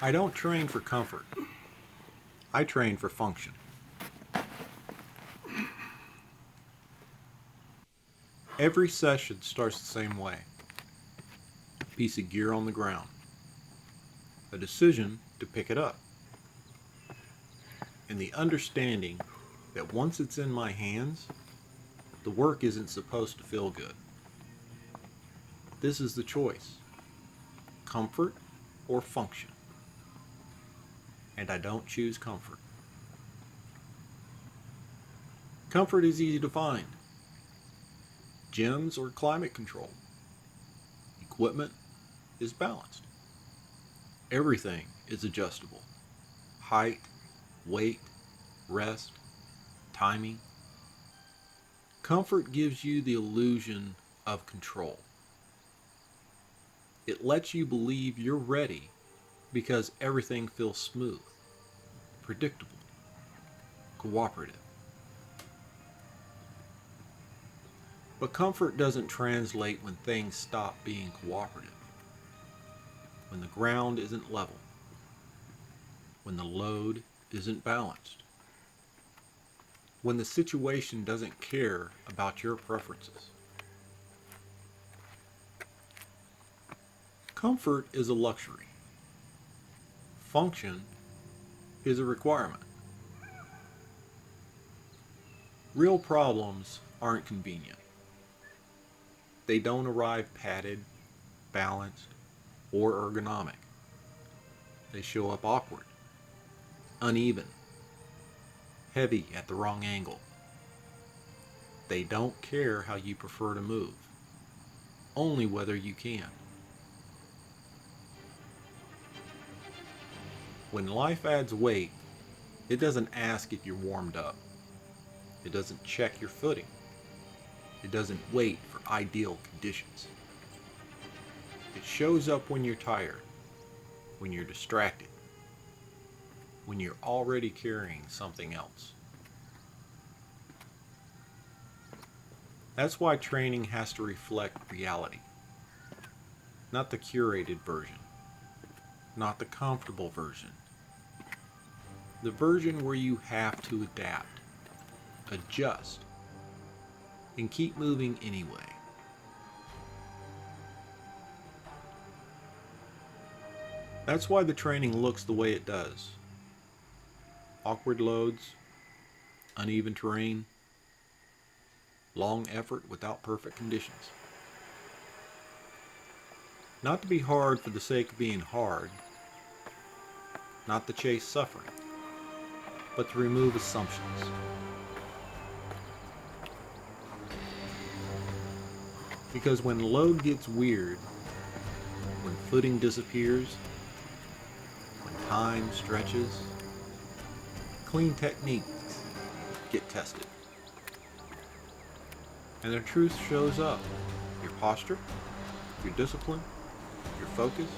I don't train for comfort. I train for function. Every session starts the same way. A piece of gear on the ground. A decision to pick it up. And the understanding that once it's in my hands, the work isn't supposed to feel good. This is the choice. Comfort or function. And I don't choose comfort. Comfort is easy to find. Gyms or climate control. Equipment is balanced. Everything is adjustable. Height, weight, rest, timing. Comfort gives you the illusion of control. It lets you believe you're ready because everything feels smooth, predictable, cooperative. But comfort doesn't translate when things stop being cooperative, when the ground isn't level, when the load isn't balanced, when the situation doesn't care about your preferences. Comfort is a luxury. Function is a requirement. Real problems aren't convenient. They don't arrive padded, balanced, or ergonomic. They show up awkward, uneven, heavy at the wrong angle. They don't care how you prefer to move, only whether you can. When life adds weight, it doesn't ask if you're warmed up. It doesn't check your footing. It doesn't wait for ideal conditions. It shows up when you're tired, when you're distracted, when you're already carrying something else. That's why training has to reflect reality, not the curated version, not the comfortable version. The version where you have to adapt, adjust, and keep moving anyway. That's why the training looks the way it does. Awkward loads, uneven terrain, long effort without perfect conditions. Not to be hard for the sake of being hard, not to chase suffering, but to remove assumptions. Because when load gets weird, when footing disappears, when time stretches, clean techniques get tested. And the truth shows up. Your posture, your discipline, your focus,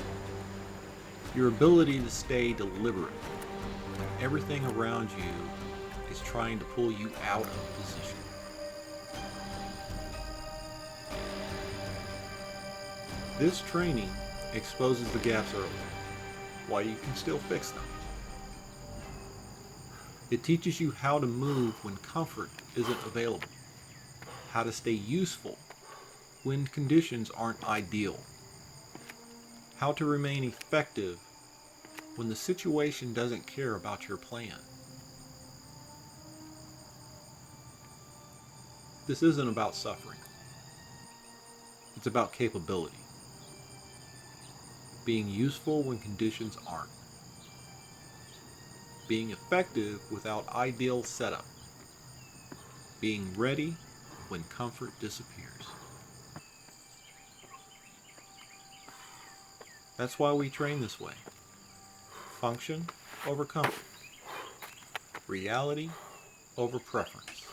your ability to stay deliberate when everything around you is trying to pull you out of position. This training exposes the gaps early, while you can still fix them. It teaches you how to move when comfort isn't available, how to stay useful when conditions aren't ideal, how to remain effective when the situation doesn't care about your plan. This isn't about suffering. It's about capability. Being useful when conditions aren't. Being effective without ideal setup. Being ready when comfort disappears. That's why we train this way. Function over comfort. Reality over preference.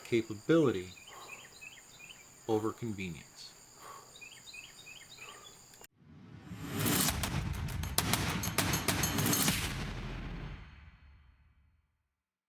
Capability over convenience.